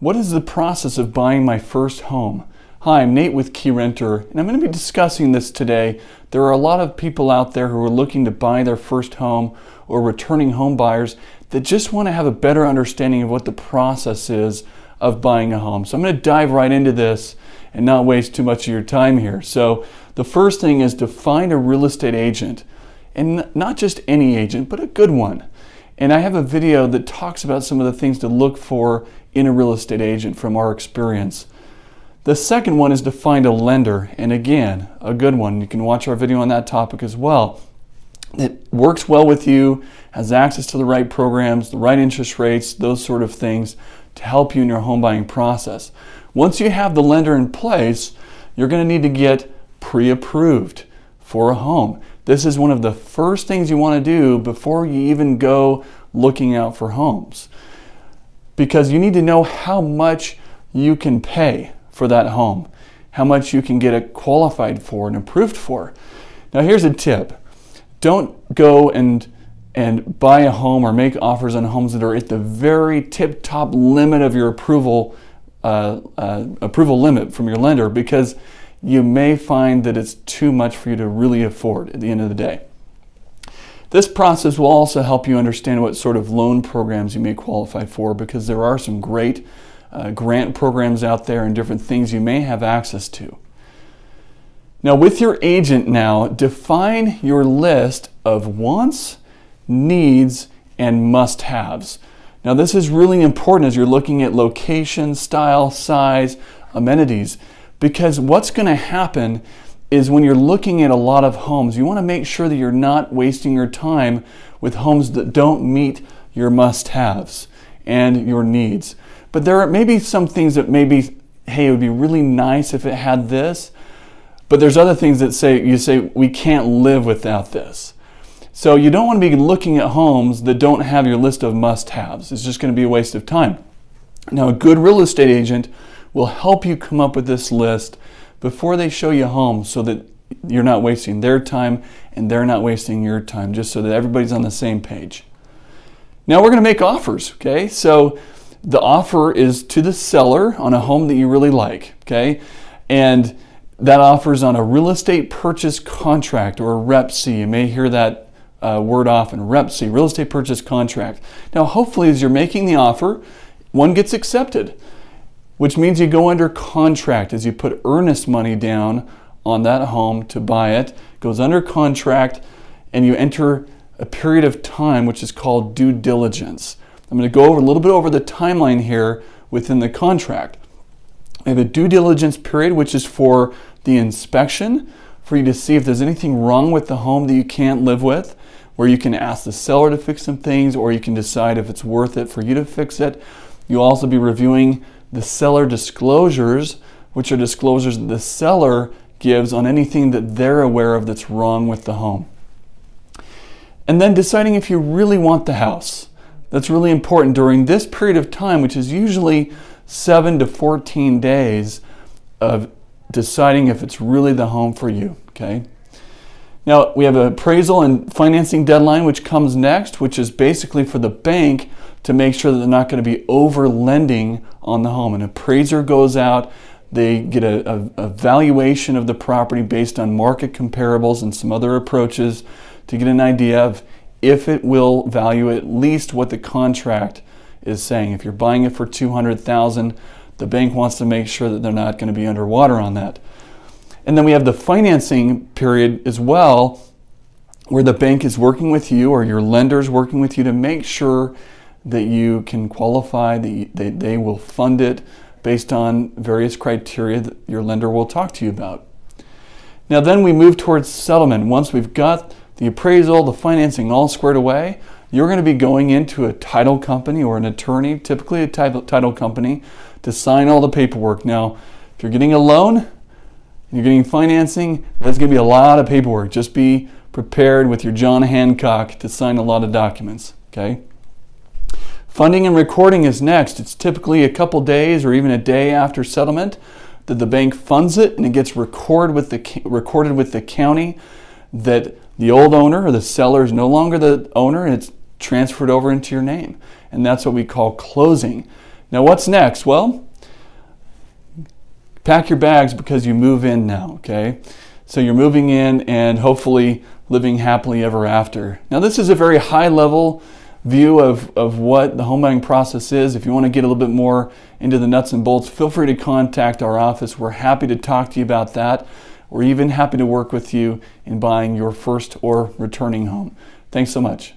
What is the process of buying my first home? Hi, I'm Nate with Key Renter, and I'm going to be discussing this today. There are a lot of people out there who are looking to buy their first home or returning home buyers that just want to have a better understanding of what the process is of buying a home. So I'm going to dive right into this and not waste too much of your time here. So the first thing is to find a real estate agent, and not just any agent, but a good one. And I have a video that talks about some of the things to look for in a real estate agent from our experience. The second one is to find a lender, and again, a good one. You can watch our video on that topic as well. It works well with you, has access to the right programs, the right interest rates, those sort of things to help you in your home buying process. Once you have the lender in place, you're going to need to get pre-approved for a home. This is one of the first things you want to do before you even go looking out for homes, because you need to know how much you can pay for that home, how much you can get it qualified for and approved for. Now here's a tip. Don't go and buy a home or make offers on homes that are at the very tip-top limit of your approval limit from your lender, because you may find that it's too much for you to really afford at the end of the day. This process will also help you understand what sort of loan programs you may qualify for, because there are some great grant programs out there and different things you may have access to. Now with your agent now, define your list of wants, needs, and must-haves. Now this is really important as you're looking at location, style, size, amenities, because what's going to happen is when you're looking at a lot of homes, you want to make sure that you're not wasting your time with homes that don't meet your must-haves and your needs. But there are maybe some things that maybe, hey, it would be really nice if it had this, but there's other things that you say we can't live without this. So you don't want to be looking at homes that don't have your list of must-haves. It's just going to be a waste of time. Now a good real estate agent will help you come up with this list before they show you homes, so that you're not wasting their time and they're not wasting your time, just so that everybody's on the same page. Now we're going to make offers, okay? So the offer is to the seller on a home that you really like, okay? And that offer is on a real estate purchase contract, or a REPC. You may hear that word often, REPC, real estate purchase contract. Now hopefully as you're making the offer, one gets accepted, which means you go under contract as you put earnest money down on that home to buy it, goes under contract, and you enter a period of time which is called due diligence. I'm going to go over a little bit over the timeline here within the contract. We have a due diligence period, which is for the inspection, for you to see if there's anything wrong with the home that you can't live with, where you can ask the seller to fix some things, or you can decide if it's worth it for you to fix it. You'll also be reviewing the seller disclosures, which are disclosures that the seller gives on anything that they're aware of that's wrong with the home. And then deciding if you really want the house. That's really important during this period of time, which is usually 7 to 14 days of deciding if it's really the home for you, okay? Now we have an appraisal and financing deadline, which comes next, which is basically for the bank to make sure that they're not going to be over lending on the home. An appraiser goes out, they get a valuation of the property based on market comparables and some other approaches to get an idea of if it will value at least what the contract is saying. If you're buying it for $200,000, the bank wants to make sure that they're not going to be underwater on that. And then we have the financing period as well, where the bank is working with you, or your lender is working with you, to make sure that you can qualify, that they will fund it based on various criteria that your lender will talk to you about. Now then we move towards settlement. Once we've got the appraisal, the financing all squared away, you're going to be going into a title company or an attorney, typically a title company, to sign all the paperwork. Now, if you're getting a loan and you're getting financing, that's going to be a lot of paperwork. Just be prepared with your John Hancock to sign a lot of documents, okay? Funding and recording is next. It's typically a couple days or even a day after settlement that the bank funds it, and it gets recorded with the county that the old owner or the seller is no longer the owner, and it's transferred over into your name. And that's what we call closing. Now what's next? Well, pack your bags because you move in now, okay? So you're moving in and hopefully living happily ever after. Now this is a very high level view of what the home buying process is. If you want to get a little bit more into the nuts and bolts, feel free to contact our office. We're happy to talk to you about that. We're even happy to work with you in buying your first or returning home. Thanks so much.